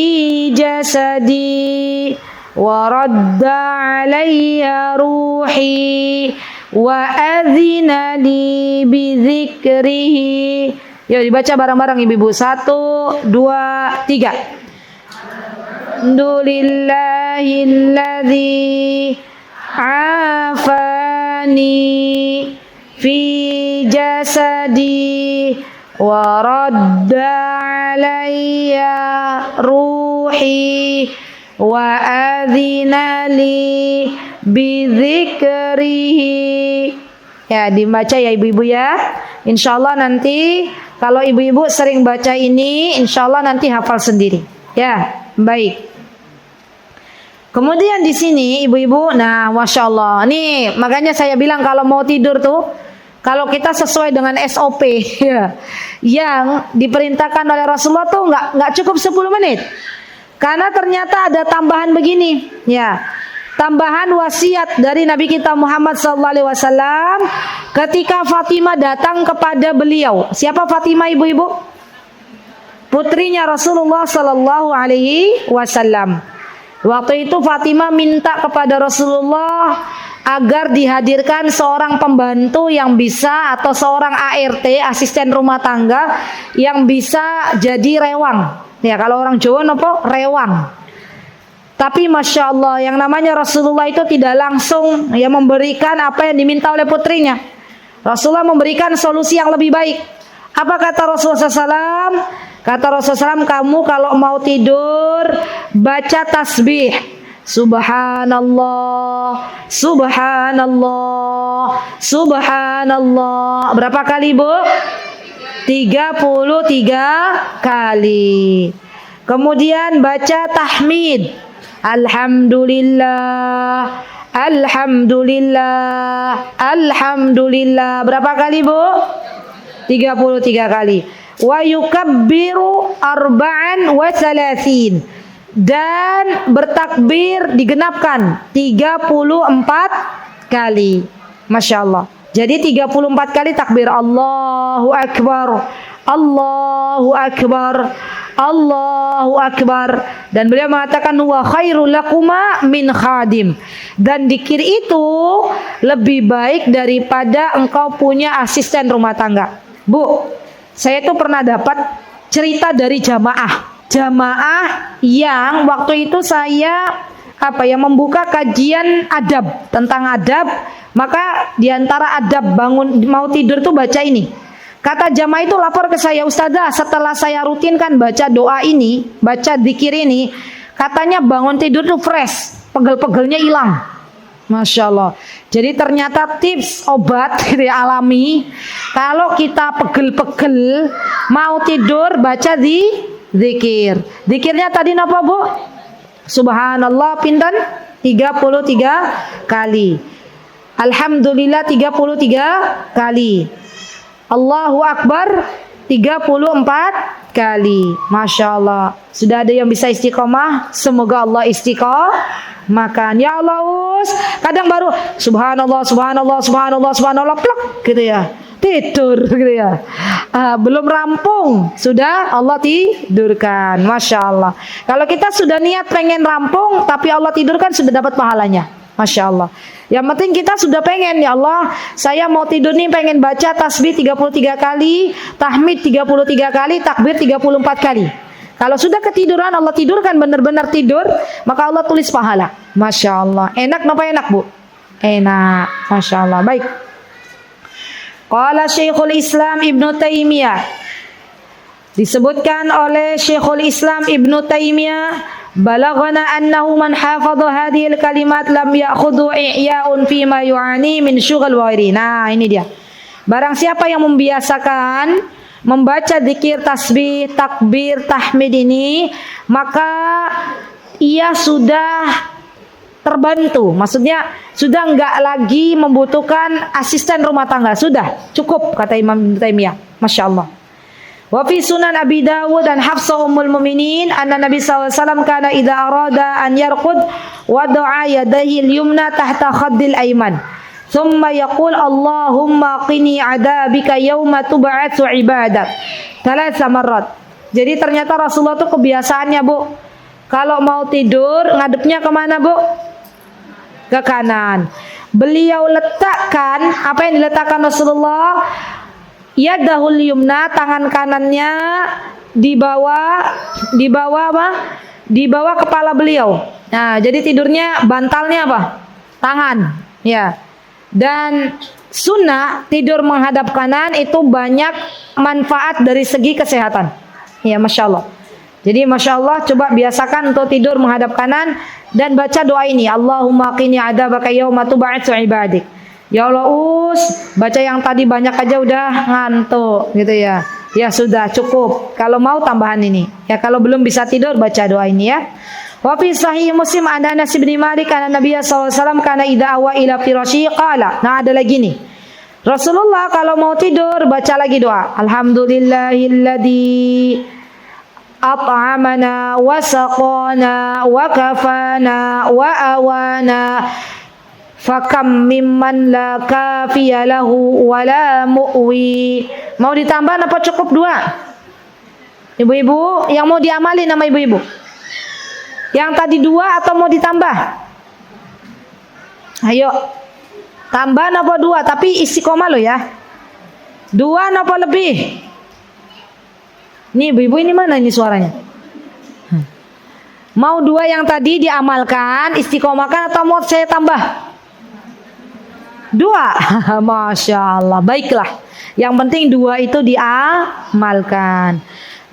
jasadi wa radda alayya ruhi wa adhina li bi dzikrihi. Yuk dibaca bareng-bareng ibu-ibu. 1, 2, 3. Alhamdulillahilladzi afani fi jasadi wa radda alayya ruhi wa adhina li bi dzikrihi. Ya, dibaca ya ibu-ibu ya. Insyaallah nanti kalau ibu-ibu sering baca ini, insyaallah nanti hafal sendiri. Ya, baik. Kemudian di sini ibu-ibu, nah masya Allah, nih makanya saya bilang kalau mau tidur tuh, kalau kita sesuai dengan SOP ya, yang diperintahkan oleh Rasulullah tuh nggak cukup 10 menit, karena ternyata ada tambahan begini, ya, tambahan wasiat dari Nabi kita Muhammad SAW ketika Fatimah datang kepada beliau. Siapa Fatimah ibu-ibu? Putrinya Rasulullah SAW. Waktu itu Fatimah minta kepada Rasulullah agar dihadirkan seorang pembantu yang bisa, atau seorang ART, asisten rumah tangga, yang bisa jadi rewang. Ya, kalau orang Jawa nopo rewang. Tapi masya Allah, yang namanya Rasulullah itu tidak langsung ya memberikan apa yang diminta oleh putrinya. Rasulullah memberikan solusi yang lebih baik. Apa kata Rasulullah SAW? Kata Rasulullah SAW, kamu kalau mau tidur baca tasbih. Subhanallah, Subhanallah, Subhanallah. Berapa kali bu? 33 kali. Kemudian baca tahmid. Alhamdulillah, Alhamdulillah, Alhamdulillah. Berapa kali bu? 33 kali. Wa yukabbiru arba'an wa thalathin, dan bertakbir digenapkan 34 kali. Masya Allah. Jadi 34 kali takbir. Allahu Akbar, Allahu Akbar, Allahu Akbar. Dan beliau mengatakan wa khairul lakuma min khadim, dan dzikir itu lebih baik daripada engkau punya asisten rumah tangga. Bu, saya itu pernah dapat cerita dari jamaah yang waktu itu saya membuka kajian adab, tentang adab. Maka diantara adab bangun mau tidur tuh baca ini. Kata jamaah itu lapor ke saya, Ustazah, setelah saya rutinkan baca doa ini, baca zikir ini, katanya bangun tidur tuh fresh, pegel-pegelnya hilang. Masya Allah. Jadi ternyata tips obat alami, kalau kita pegel-pegel mau tidur baca zikir. Zikirnya tadi apa bu? Subhanallah pinten 33 kali. Alhamdulillah 33 kali. Allahu Akbar 34 kali. Masya Allah. Sudah ada yang bisa istiqomah? Semoga Allah istiqomahkan. Ya Allah, kadang baru subhanallah, subhanallah, subhanallah, subhanallah, plak gitu ya. Tidur gitu ya. Belum rampung, sudah Allah tidurkan. Masya Allah. Kalau kita sudah niat pengen rampung, tapi Allah tidurkan, sudah dapat pahalanya. Masya Allah. Yang penting kita sudah pengen, ya Allah, saya mau tidur nih, pengen baca tasbih 33 kali, tahmid 33 kali, takbir 34 kali. Kalau sudah ketiduran, Allah tidurkan, benar-benar tidur, maka Allah tulis pahala. Masya Allah. Enak apa enak, Bu? Enak. Masya Allah. Baik. Qala Syekhul Islam Ibnu Taimiyah. Disebutkan oleh Syekhul Islam Ibnu Taimiyah, balaghana annahu man hafadha hadhil kalimat lam ya'khudhu i'ya'un fima yu'ani min syughal ghairi. Nah, ini dia. Barang siapa yang membiasakan membaca zikir, tasbih, takbir, tahmid ini, maka ia sudah terbantu. Maksudnya sudah enggak lagi membutuhkan asisten rumah tangga. Sudah cukup, kata Imam Ibnu Taimiyah. Masya Allah. Wa fi sunan Abi Dawud dan Hafsah ummul muminin anna Nabi sallallahu alaihi wasallam kana idza arada an yarqud wada'a yadayhi al-yumna tahta khaddil ayman thumma yaqul Allahumma qini adabika yawma tub'atsu ibadak 3 marrat. Jadi ternyata Rasulullah itu kebiasaannya, Bu, kalau mau tidur ngadepnya kemana, Bu? Ke kanan. Beliau letakkan, apa yang diletakkan Rasulullah? Yadahul yumna, tangan kanannya di bawah apa? Di bawah kepala beliau. Nah, jadi tidurnya bantalnya apa? Tangan, ya. Dan sunnah tidur menghadap kanan itu banyak manfaat dari segi kesehatan. Ya, Masya Allah. Jadi Masya Allah, coba biasakan untuk tidur menghadap kanan dan baca doa ini. Allahumma qini adzabaka yauma tub'atsu ibadik. Ya Allah, baca yang tadi banyak aja udah ngantuk gitu ya. Ya sudah cukup. Kalau mau tambahan ini. Ya kalau belum bisa tidur baca doa ini ya. Wa fi sahih Muslim an Anas bin Malik anna Nabi sallallahu alaihi wasallam kana idza awa ila firasyi qala. Nah, ada lagi nih. Rasulullah kalau mau tidur baca lagi doa. Alhamdulillahilladzi at'amana wa saqana wa kafana wa awana. Fakam mimman la kafiya lahu wala mu'wi. Mau ditambah apa cukup 2? Ibu-ibu yang mau diamali nama ibu-ibu. Yang tadi 2 atau mau ditambah? Ayo. Tambah apa 2? Tapi istiqomah lo ya. 2 apa lebih? Nih ibu-ibu, ini mana ini suaranya? Mau 2 yang tadi diamalkan, istiqomahkan, atau mau saya tambah? 2. Masya Allah. Baiklah. Yang penting 2 itu diamalkan.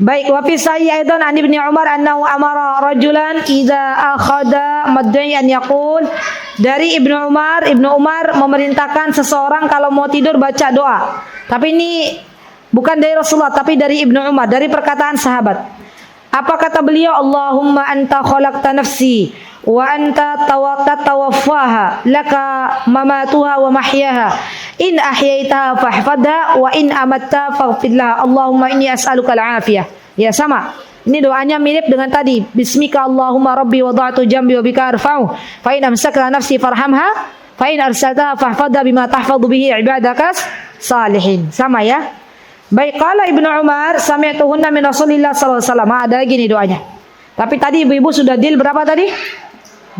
Baik. Wa fi sahih aidan an Ibnu Umar annahu amara rajulan idza akhadha mad'i an yaqul. Dari Ibnu Umar memerintahkan seseorang kalau mau tidur baca doa. Tapi ini bukan dari Rasulullah, tapi dari Ibnu Umar, dari perkataan sahabat. Apa kata beliau? Allahumma anta khalaqta nafsi wa anta tawaffaha laka mamatuha wa mahyaha in ahyaitaha fahfadha wa in amatta faghfir laha Allahumma inni as'aluka al-afiyah. Ya, sama. Ini doanya mirip dengan tadi. Bismika Allahumma rabbi wada'tu jambi wa bika arfa'u fa in amsakta nafsi farhamha fa in arsaltaha fahfadha bima tahfadhu bihi ibadakas salihin. Sama ya. Baik, qala Ibnu Umar sami'tuhunna min Rasulillah sallallahu alaihi wasallam. Ada lagi nih doanya. Tapi tadi ibu-ibu sudah deal berapa tadi?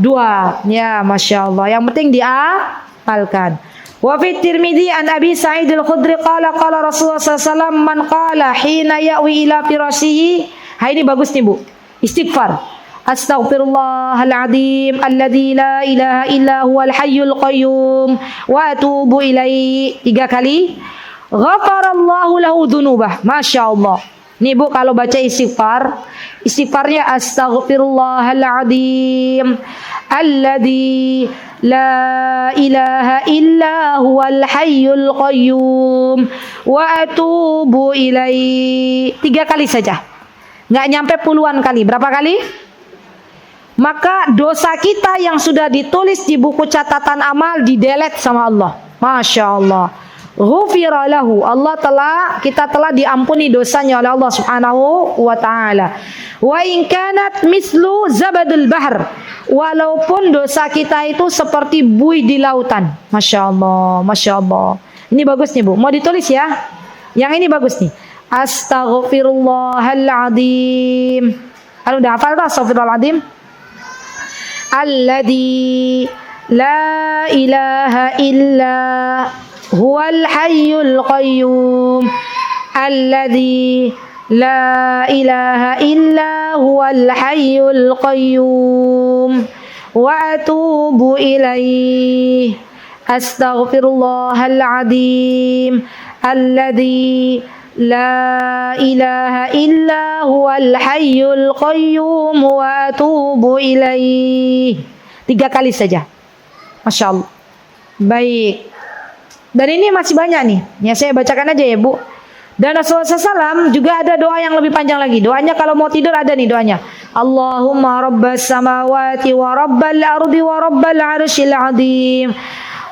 2. Ya, Masya Allah. Yang penting diamalkan. Wa fi Tirmidzi an Abi Sa'id al-Khudri qala qala Rasulullah sallallahu alaihi wasallam man qala hina ya'wi ila firasyihi. Ini bagus nih, Bu. Istighfar. Astaghfirullahaladzim alladzi la ilaha illa huwal hayyul qayyum wa atubu ilaihi. 3 kali. Ghafarallahu lahu dzunubah. Masya Allah. Nih Bu, kalau baca istighfarnya astaghfirullahaladzim alladzi la ilaha illa huwal hayyul qayyum wa atubu ilaihi. 3 kali saja. Nggak nyampe puluhan kali. Berapa kali? Maka dosa kita yang sudah ditulis di buku catatan amal di-delete sama Allah. Masya Allah. ghufira lahu. Kita telah diampuni dosanya oleh Allah Subhanahu wa taala. Wa in kanat mislu zabadul bahr. Walaupun dosa kita itu seperti buih di lautan. Masya Allah, Masya Allah. Ini bagus nih Bu, mau ditulis ya. Yang ini bagus nih. Astaghfirullahaladzim. Kalau udah hafal tuh astaghfirullahaladzim. Alladzi la ilaha illa huwal hayyul qayyum. Alladzi la ilaha illa huwal hayyul qayyum. Wa atubu ilaih. Astaghfirullahaladzim. Alladzi la ilaha illa huwal hayyul qayyum wa atubu ilaih. 3 kali saja. Masya Allah. Baik. Dan ini masih banyak nih. Ya saya bacakan aja ya Bu. Dan Rasulullah SAW juga ada doa yang lebih panjang lagi. Doanya kalau mau tidur ada nih doanya. Allahumma rabbas samawati wa rabbal ardi wa rabbal arshil azim.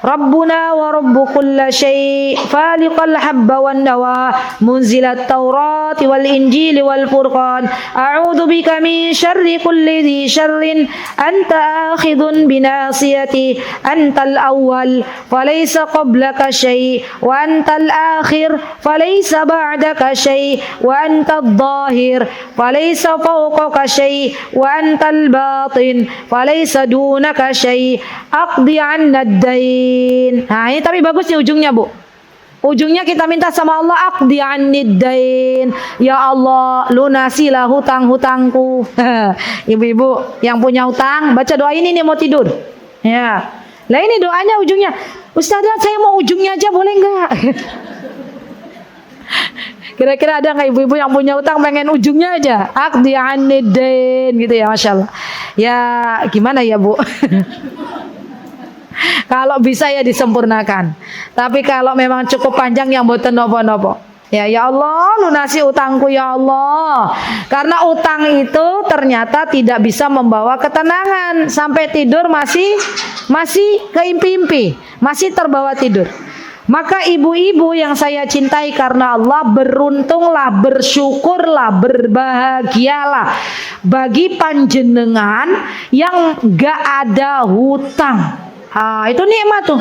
Rabbuna wa rabbu kulla syai' faliqal habba wan nawa munzilat taurati wal injili wal furqan a'udzu bika min syarri kulli dhi syarrin anta akhidun binasiyati antal awwal falaysa qablaka syai' wa antal akhir falaysa ba'daka syai' wa antal dhahir falaysa fawqaka syai' wa antal batin falaysa dunaka syai' aqdi 'anna ad-dain. Nah ini tapi bagus nih ujungnya Bu. Ujungnya kita minta sama Allah aqdi anniddain. Ya Allah lunasilah hutang-hutangku. Ibu-ibu yang punya hutang baca doa ini nih mau tidur. Ya. Lah ini doanya ujungnya. Ustazah saya mau ujungnya aja boleh enggak? Kira-kira ada nggak ibu-ibu yang punya hutang pengen ujungnya aja? Aqdi anniddain gitu ya Masya Allah. Ya gimana ya Bu? Kalau bisa ya disempurnakan. Tapi kalau memang cukup panjang yang boten nopo-nopo. Ya Allah lunasi utangku ya Allah. Karena utang itu ternyata tidak bisa membawa ketenangan. Sampai tidur masih keimpi-impi. Masih terbawa tidur. Maka ibu-ibu yang saya cintai karena Allah, beruntunglah, bersyukurlah, berbahagialah bagi panjenengan yang gak ada hutang. Itu nikmat tuh.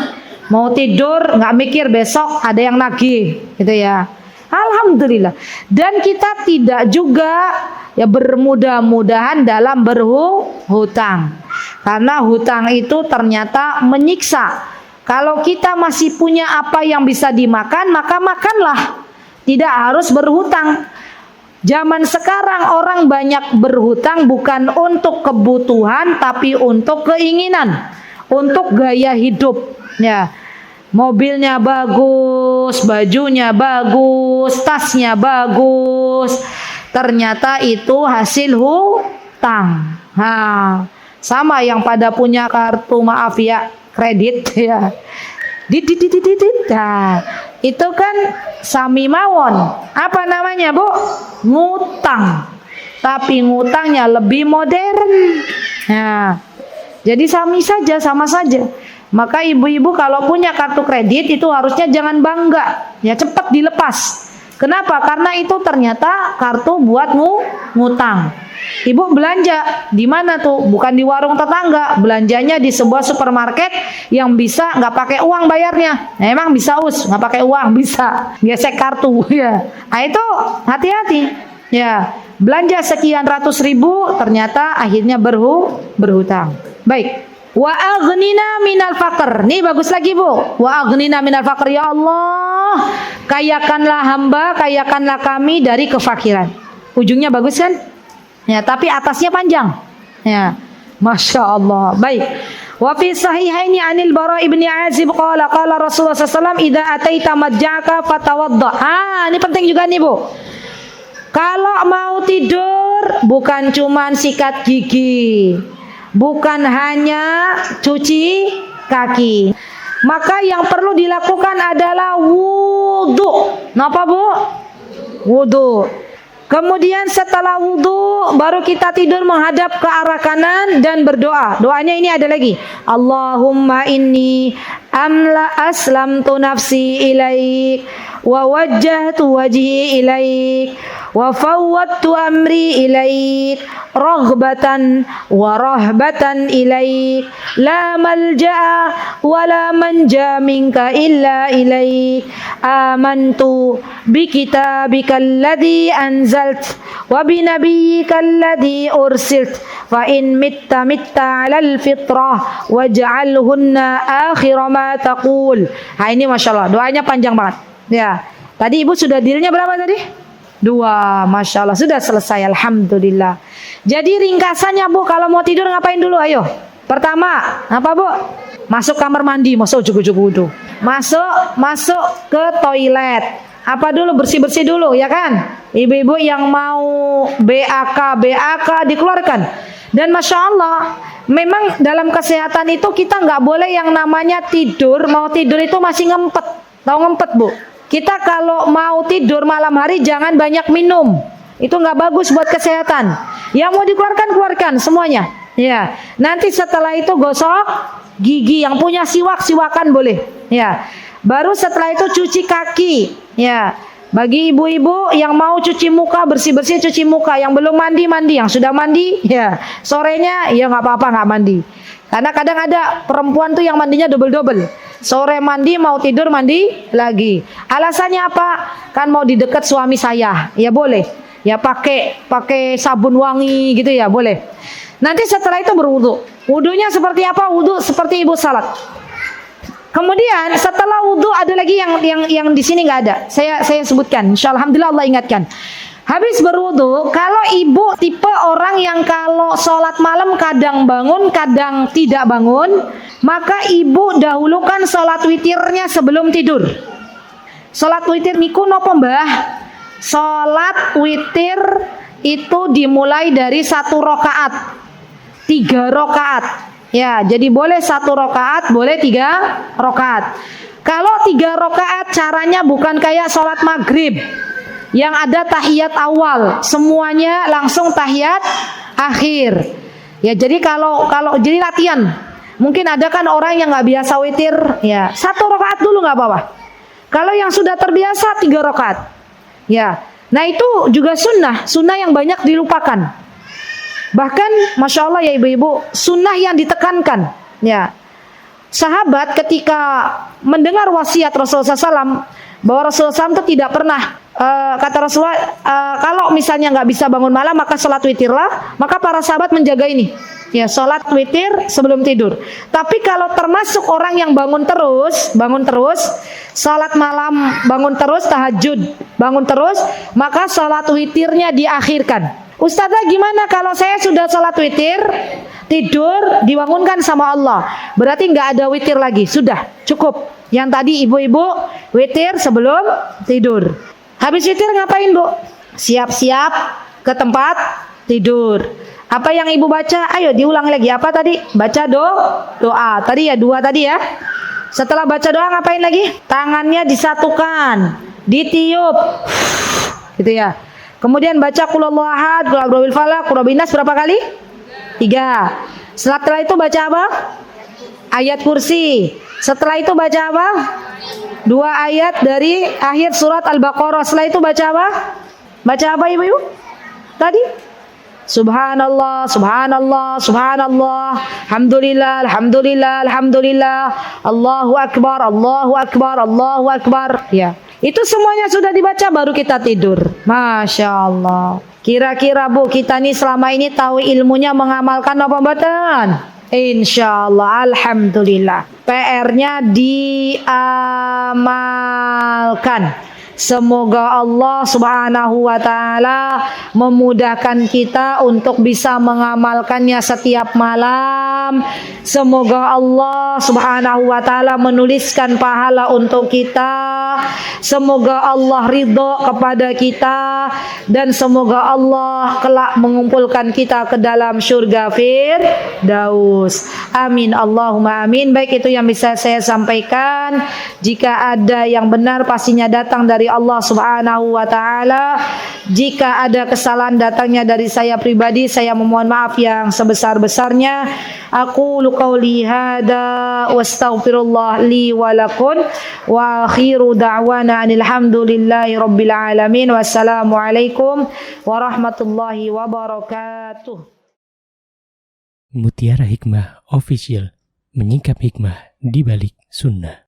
Mau tidur nggak mikir besok ada yang nagih, gitu ya. Alhamdulillah. Dan kita tidak juga ya bermudah-mudahan dalam berhutang. Karena hutang itu ternyata menyiksa. Kalau kita masih punya apa yang bisa dimakan, maka makanlah. Tidak harus berhutang. Zaman sekarang orang banyak berhutang bukan untuk kebutuhan tapi untuk keinginan. Untuk gaya hidup ya, mobilnya bagus, bajunya bagus, tasnya bagus, ternyata itu hasil hutang. Sama yang pada punya kartu maaf ya kredit ya, itu kan sami mawon, apa namanya Bu? Ngutang, tapi ngutangnya lebih modern. Jadi sama saja. Maka ibu-ibu kalau punya kartu kredit itu harusnya jangan bangga, ya cepat dilepas. Kenapa? Karena itu ternyata kartu buat ngutang. Ibu belanja di mana tuh? Bukan di warung tetangga, belanjanya di sebuah supermarket yang bisa nggak pakai uang bayarnya. Emang bisa nggak pakai uang bisa, gesek kartu ya. Itu hati-hati ya. Belanja sekian ratus ribu ternyata akhirnya berhutang. Baik. Wa aghnina minal faqr. Nih bagus lagi Bu. Wa aghnina minal faqr, ya Allah, kayakanlah hamba, kayakanlah kami dari kefakiran. Ujungnya bagus kan? Ya, tapi atasnya panjang. Ya. Masya Allah. Baik. Wa fi sahihaini anil Bara ibni Azib qala Rasulullah sallallahu alaihi wasallam idza ataita madja'aka fatawadda. Ini penting juga nih Bu. Kalau mau tidur bukan cuman sikat gigi, bukan hanya cuci kaki. Maka yang perlu dilakukan adalah wudu. Napa Bu? Wudu. Kemudian setelah wudu baru kita tidur menghadap ke arah kanan dan berdoa. Doanya ini ada lagi. Allahumma inni aslamtu nafsi ilaik wa wajjahtu wajhi ilaik wa fawwadtu amri ilaik raghbatan wa rahbatan ilaik la malja'a wa la manja minka illa ilaik amantu bi kitabika alladhi anzalt wa bi nabiyyika alladhi ursilt fa in mitta 'alal fitrah waj'alhunna akhir ma taqul. Nah, ini masyaallah doanya panjang banget. Ya. Tadi Ibu sudah dalilnya berapa tadi? 2, Masya Allah, sudah selesai, Alhamdulillah. Jadi ringkasannya Bu, kalau mau tidur ngapain dulu, ayo. Pertama, apa Bu? Masuk kamar mandi, masuk ujuk-ujuk wudu. Masuk ke toilet. Apa dulu, bersih-bersih dulu, ya kan? Ibu-ibu yang mau BAK dikeluarkan. Dan Masya Allah, memang dalam kesehatan itu kita nggak boleh yang namanya tidur, mau tidur itu masih ngempet. Tahu ngempet Bu? Kita kalau mau tidur malam hari jangan banyak minum. Itu nggak bagus buat kesehatan. Yang mau dikeluarkan, keluarkan semuanya. Ya. Nanti setelah itu gosok gigi, yang punya siwakan boleh. Ya. Baru setelah itu cuci kaki. Ya. Bagi ibu-ibu yang mau cuci muka, bersih-bersih cuci muka. Yang belum mandi, yang sudah mandi, ya sorenya ya nggak apa-apa nggak mandi. Karena kadang ada perempuan tuh yang mandinya double-double. Sore mandi, mau tidur mandi lagi. Alasannya apa? Kan mau di dekat suami saya. Ya boleh. Ya pakai sabun wangi gitu ya, boleh. Nanti setelah itu berwudu. Wudunya seperti apa? Wudu seperti ibu salat. Kemudian setelah wudu ada lagi yang di sini nggak ada. Saya sebutkan. Insyaallah, alhamdulillah Allah ingatkan. Habis berwudu, kalau ibu tipe orang yang kalau sholat malam kadang bangun, kadang tidak bangun, maka ibu dahulukan sholat witirnya sebelum tidur. Sholat witir niku nopo mbah? Sholat witir itu dimulai dari 1 rakaat, 3 rakaat. Ya, jadi boleh 1 rakaat, boleh 3 rakaat. Kalau 3 rakaat caranya bukan kayak sholat maghrib yang ada tahiyat awal, semuanya langsung tahiyat akhir. Ya, jadi kalau jadi latihan. Mungkin ada kan orang yang nggak biasa witir, ya 1 rakaat dulu nggak apa-apa. Kalau yang sudah terbiasa 3 rakaat. Ya, nah itu juga sunnah yang banyak dilupakan. Bahkan, masya Allah ya ibu-ibu, sunnah yang ditekankan. Ya, sahabat ketika mendengar wasiat Rasulullah SAW bahwa Rasulullah SAW itu tidak pernah kata Rasulullah, kalau misalnya nggak bisa bangun malam maka sholat witirlah. Maka para sahabat menjaga ini, ya sholat witir sebelum tidur. Tapi kalau termasuk orang yang bangun terus, sholat malam bangun terus, tahajud bangun terus, maka sholat witirnya diakhirkan. Ustazah gimana kalau saya sudah sholat witir, tidur, dibangunkan sama Allah, berarti nggak ada witir lagi, sudah cukup. Yang tadi ibu-ibu witir sebelum tidur. Habis witir ngapain Bu? Siap-siap ke tempat tidur. Apa yang ibu baca? Ayo diulang lagi. Apa tadi? Baca doa. Tadi ya 2 tadi ya. Setelah baca doa ngapain lagi? Tangannya disatukan, ditiup, gitu ya. Kemudian baca qul huwallahu ahad, qul a'udzu birabbil falaq, qul rabbin nas berapa kali? 3. Setelah itu baca apa? Ayat kursi. Setelah itu baca apa? 2 ayat dari akhir surat Al-Baqarah. Setelah itu baca apa? Baca apa ibu-ibu? Tadi? Subhanallah, subhanallah, subhanallah, alhamdulillah, alhamdulillah, alhamdulillah, Allahu akbar, Allahu akbar, Allahu akbar. Ya, itu semuanya sudah dibaca baru kita tidur. Masya Allah. Kira-kira Bu, kita nih selama ini tahu ilmunya, mengamalkan apa mboten? Insyaallah, alhamdulillah. PR-nya diamalkan. Semoga Allah Subhanahu wa taala memudahkan kita untuk bisa mengamalkannya setiap malam. Semoga Allah Subhanahu wa taala menuliskan pahala untuk kita. Semoga Allah ridho kepada kita dan semoga Allah kelak mengumpulkan kita ke dalam surga Firdaus. Amin Allahumma amin. Baik, itu yang bisa saya sampaikan. Jika ada yang benar pastinya datang dari dari Allah Subhanahu wa taala. Jika ada kesalahan datangnya dari saya pribadi, saya memohon maaf yang sebesar-besarnya. Aku qauli hada wastaghfirullah li wa lakum wa akhiru da'wana anil hamdulillahi rabbil alamin. Wassalamualaikum warahmatullahi wabarakatuh. Mutiara Hikmah Official, menyingkap hikmah di balik sunnah.